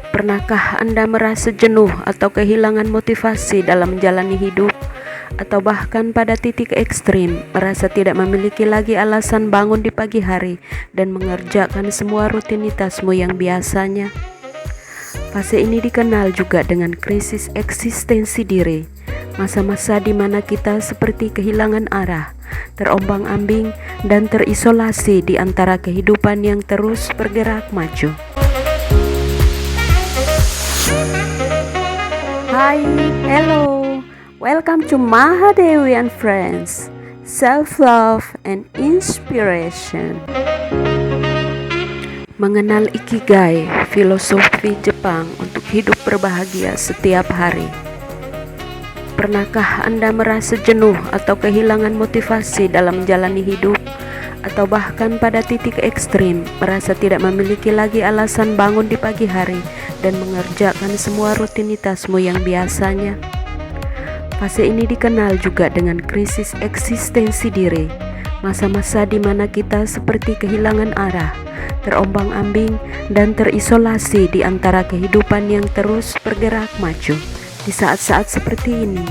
Pernahkah Anda merasa jenuh atau kehilangan motivasi dalam menjalani hidup? Atau bahkan pada titik ekstrim, merasa tidak memiliki lagi alasan bangun di pagi hari dan mengerjakan semua rutinitasmu yang biasanya? Fase ini dikenal juga dengan krisis eksistensi diri, masa-masa di mana kita seperti kehilangan arah, terombang-ambing, dan terisolasi di antara kehidupan yang terus bergerak maju. Hai, hello, welcome to Mahadewi and Friends, Self-Love and Inspiration. Mengenal Ikigai, filosofi Jepang untuk hidup berbahagia setiap hari. Pernahkah Anda merasa jenuh atau kehilangan motivasi dalam menjalani hidup? Atau bahkan pada titik ekstrim, merasa tidak memiliki lagi alasan bangun di pagi hari dan mengerjakan semua rutinitasmu yang biasanya? Fase ini dikenal juga dengan krisis eksistensi diri, masa-masa di mana kita seperti kehilangan arah, terombang-ambing, dan terisolasi di antara kehidupan yang terus bergerak maju. Di saat-saat seperti ini,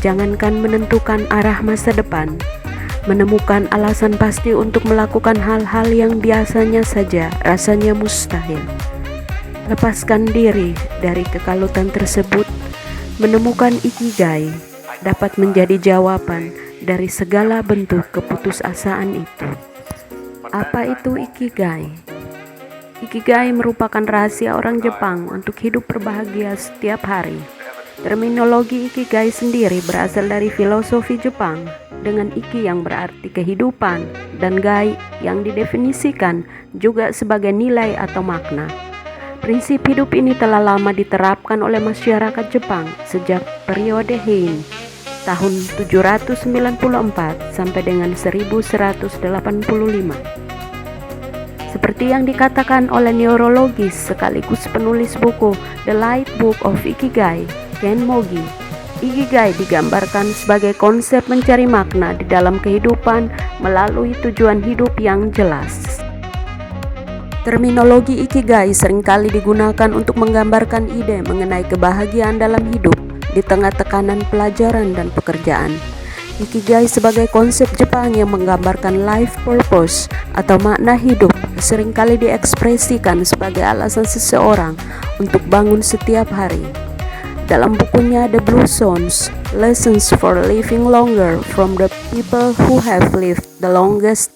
jangankan menentukan arah masa depan, menemukan alasan pasti untuk melakukan hal-hal yang biasanya saja rasanya mustahil. Lepaskan diri dari kekalutan tersebut. Menemukan Ikigai dapat menjadi jawaban dari segala bentuk keputusasaan itu. Apa itu Ikigai? Ikigai merupakan rahasia orang Jepang untuk hidup berbahagia setiap hari. Terminologi Ikigai sendiri berasal dari filosofi Jepang, dengan Iki yang berarti kehidupan dan Gai yang didefinisikan juga sebagai nilai atau makna. Prinsip hidup ini telah lama diterapkan oleh masyarakat Jepang sejak periode Heian tahun 794 sampai dengan 1185. Seperti yang dikatakan oleh neurologis sekaligus penulis buku The Light Book of Ikigai, Ken Mogi, Ikigai digambarkan sebagai konsep mencari makna di dalam kehidupan melalui tujuan hidup yang jelas. Terminologi Ikigai seringkali digunakan untuk menggambarkan ide mengenai kebahagiaan dalam hidup di tengah tekanan pelajaran dan pekerjaan. Ikigai sebagai konsep Jepang yang menggambarkan life purpose atau makna hidup seringkali diekspresikan sebagai alasan seseorang untuk bangun setiap hari. Dalam bukunya The Blue Zones, Lessons for Living Longer from the People Who Have Lived the Longest,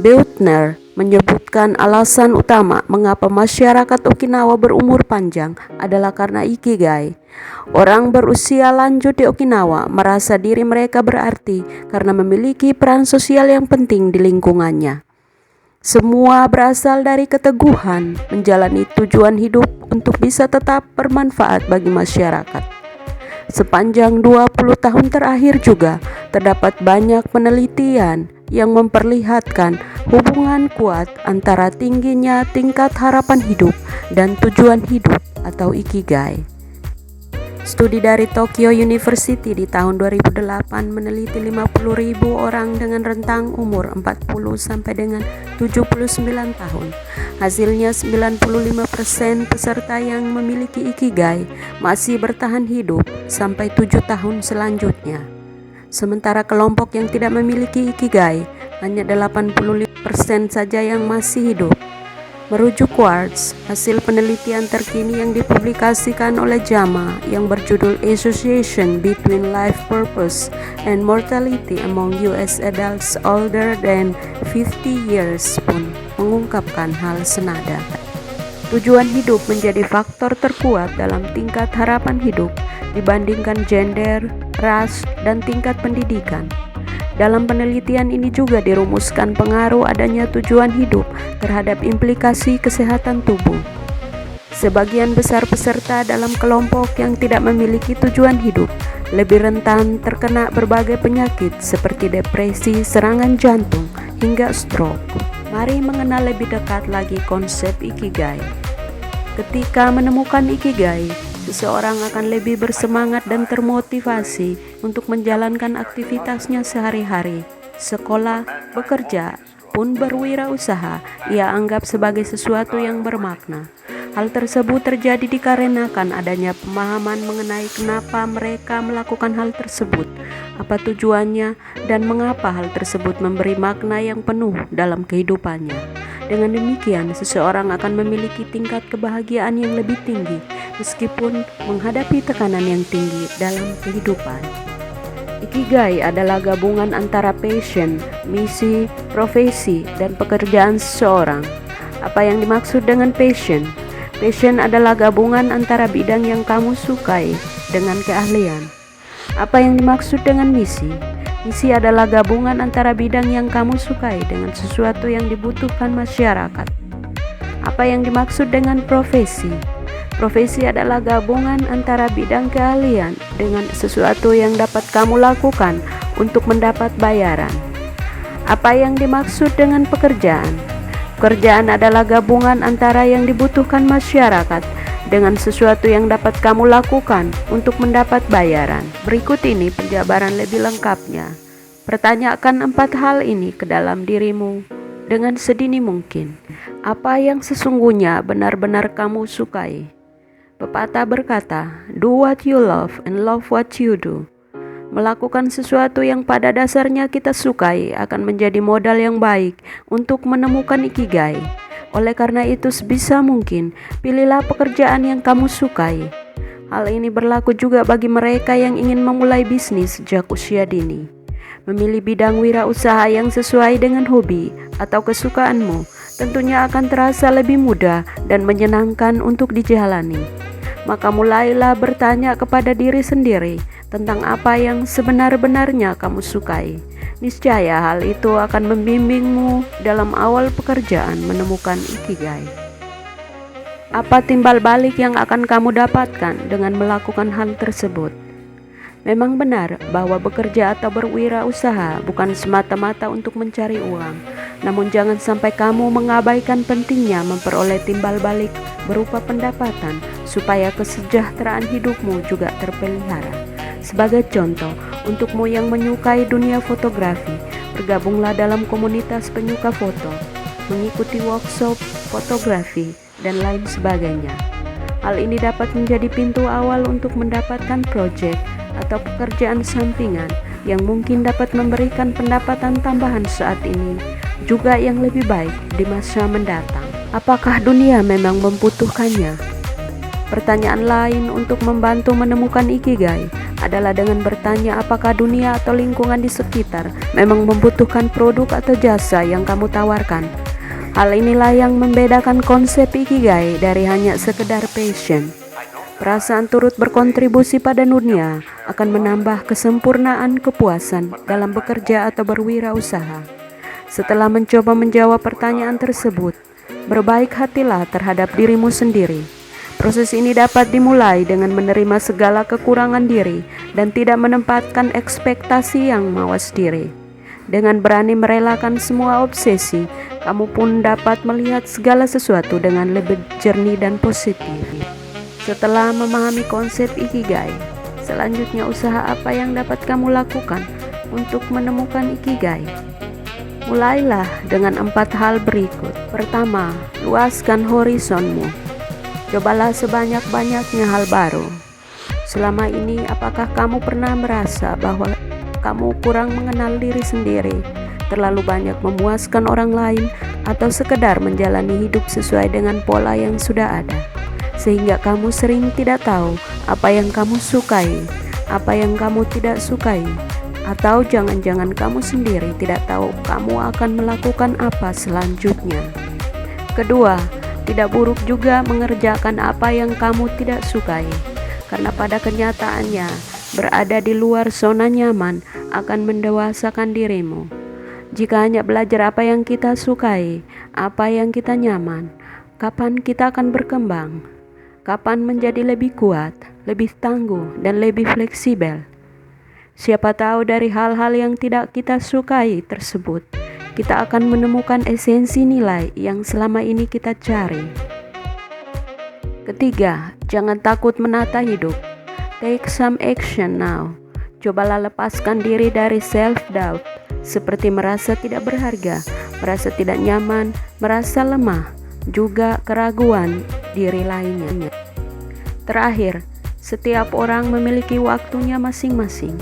Beutner menyebutkan alasan utama mengapa masyarakat Okinawa berumur panjang adalah karena Ikigai. Orang berusia lanjut di Okinawa merasa diri mereka berarti karena memiliki peran sosial yang penting di lingkungannya. Semua berasal dari keteguhan menjalani tujuan hidup untuk bisa tetap bermanfaat bagi masyarakat. Sepanjang 20 tahun terakhir juga terdapat banyak penelitian yang memperlihatkan hubungan kuat antara tingginya tingkat harapan hidup dan tujuan hidup atau Ikigai. Studi dari Tokyo University di tahun 2008 meneliti 50.000 orang dengan rentang umur 40 sampai dengan 79 tahun. Hasilnya 95% peserta yang memiliki Ikigai masih bertahan hidup sampai 7 tahun selanjutnya. Sementara kelompok yang tidak memiliki Ikigai hanya 85% saja yang masih hidup. Merujuk Quartz, hasil penelitian terkini yang dipublikasikan oleh JAMA yang berjudul Association Between Life Purpose and Mortality Among US Adults Older Than 50 Years pun mengungkapkan hal senada. Tujuan hidup menjadi faktor terkuat dalam tingkat harapan hidup dibandingkan gender, ras, dan tingkat pendidikan. Dalam penelitian ini juga dirumuskan pengaruh adanya tujuan hidup terhadap implikasi kesehatan tubuh. Sebagian besar peserta dalam kelompok yang tidak memiliki tujuan hidup lebih rentan terkena berbagai penyakit seperti depresi, serangan jantung, hingga stroke. Mari mengenal lebih dekat lagi konsep Ikigai. Ketika menemukan Ikigai, seseorang akan lebih bersemangat dan termotivasi untuk menjalankan aktivitasnya sehari-hari. Sekolah, bekerja, pun berwirausaha ia anggap sebagai sesuatu yang bermakna. Hal tersebut terjadi dikarenakan adanya pemahaman mengenai kenapa mereka melakukan hal tersebut, apa tujuannya, dan mengapa hal tersebut memberi makna yang penuh dalam kehidupannya. Dengan demikian, seseorang akan memiliki tingkat kebahagiaan yang lebih tinggi meskipun menghadapi tekanan yang tinggi dalam kehidupan. Ikigai adalah gabungan antara passion, misi, profesi, dan pekerjaan seseorang. Apa yang dimaksud dengan passion? Passion adalah gabungan antara bidang yang kamu sukai dengan keahlian. Apa yang dimaksud dengan misi? Misi adalah gabungan antara bidang yang kamu sukai dengan sesuatu yang dibutuhkan masyarakat. Apa yang dimaksud dengan profesi? Profesi adalah gabungan antara bidang keahlian dengan sesuatu yang dapat kamu lakukan untuk mendapat bayaran. Apa yang dimaksud dengan pekerjaan? Pekerjaan adalah gabungan antara yang dibutuhkan masyarakat dengan sesuatu yang dapat kamu lakukan untuk mendapat bayaran. Berikut ini penjabaran lebih lengkapnya. Pertanyakan 4 hal ini ke dalam dirimu dengan sedini mungkin. Apa yang sesungguhnya benar-benar kamu sukai? Pepatah berkata, "Do what you love and love what you do." Melakukan sesuatu yang pada dasarnya kita sukai akan menjadi modal yang baik untuk menemukan ikigai. Oleh karena itu, sebisa mungkin pilihlah pekerjaan yang kamu sukai. Hal ini berlaku juga bagi mereka yang ingin memulai bisnis sejak usia dini. Memilih bidang wirausaha yang sesuai dengan hobi atau kesukaanmu tentunya akan terasa lebih mudah dan menyenangkan untuk dijalani. Maka mulailah bertanya kepada diri sendiri tentang apa yang sebenar-benarnya kamu sukai. Niscaya hal itu akan membimbingmu dalam awal pekerjaan menemukan ikigai. Apa timbal balik yang akan kamu dapatkan dengan melakukan hal tersebut? Memang benar bahwa bekerja atau berwirausaha bukan semata-mata untuk mencari uang. Namun jangan sampai kamu mengabaikan pentingnya memperoleh timbal balik berupa pendapatan supaya kesejahteraan hidupmu juga terpelihara. Sebagai contoh, untukmu yang menyukai dunia fotografi, bergabunglah dalam komunitas penyuka foto, mengikuti workshop fotografi, dan lain sebagainya. Hal ini dapat menjadi pintu awal untuk mendapatkan proyek atau pekerjaan sampingan yang mungkin dapat memberikan pendapatan tambahan saat ini, juga yang lebih baik di masa mendatang. Apakah dunia memang membutuhkannya? Pertanyaan lain untuk membantu menemukan ikigai adalah dengan bertanya apakah dunia atau lingkungan di sekitar memang membutuhkan produk atau jasa yang kamu tawarkan. Hal inilah yang membedakan konsep ikigai dari hanya sekedar passion. Perasaan turut berkontribusi pada dunia akan menambah kesempurnaan kepuasan dalam bekerja atau berwirausaha. Setelah mencoba menjawab pertanyaan tersebut, berbaik hatilah terhadap dirimu sendiri. Proses ini dapat dimulai dengan menerima segala kekurangan diri dan tidak menempatkan ekspektasi yang mawas diri. Dengan berani merelakan semua obsesi, kamu pun dapat melihat segala sesuatu dengan lebih jernih dan positif. Setelah memahami konsep ikigai, selanjutnya usaha apa yang dapat kamu lakukan untuk menemukan ikigai? Mulailah dengan 4 hal berikut. Pertama, luaskan horizonmu. Cobalah sebanyak-banyaknya hal baru. Selama ini, apakah kamu pernah merasa bahwa kamu kurang mengenal diri sendiri, terlalu banyak memuaskan orang lain, atau sekedar menjalani hidup sesuai dengan pola yang sudah ada, sehingga kamu sering tidak tahu apa yang kamu sukai, apa yang kamu tidak sukai, atau jangan-jangan kamu sendiri tidak tahu kamu akan melakukan apa selanjutnya. Kedua, tidak buruk juga mengerjakan apa yang kamu tidak sukai, karena pada kenyataannya berada di luar zona nyaman akan mendewasakan dirimu. Jika hanya belajar apa yang kita sukai, apa yang kita nyaman, kapan kita akan berkembang? Kapan menjadi lebih kuat, lebih tangguh, dan lebih fleksibel? Siapa tahu dari hal-hal yang tidak kita sukai tersebut, kita akan menemukan esensi nilai yang selama ini kita cari. Ketiga, jangan takut menata hidup. Take some action now. Cobalah lepaskan diri dari self-doubt, seperti merasa tidak berharga, merasa tidak nyaman, merasa lemah, juga keraguan diri lainnya. Terakhir, setiap orang memiliki waktunya masing-masing.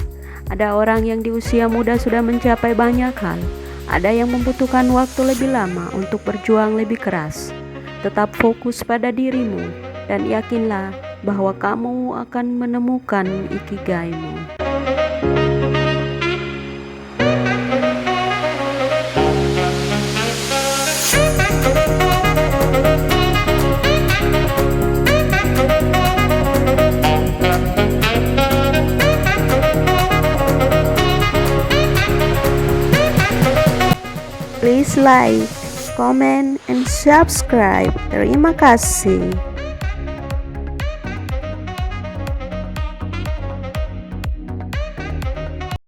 Ada orang yang di usia muda sudah mencapai banyak hal. Ada yang membutuhkan waktu lebih lama untuk berjuang lebih keras. Tetap fokus pada dirimu dan yakinlah bahwa kamu akan menemukan ikigaimu. Please like, comment, and subscribe. Terima kasih.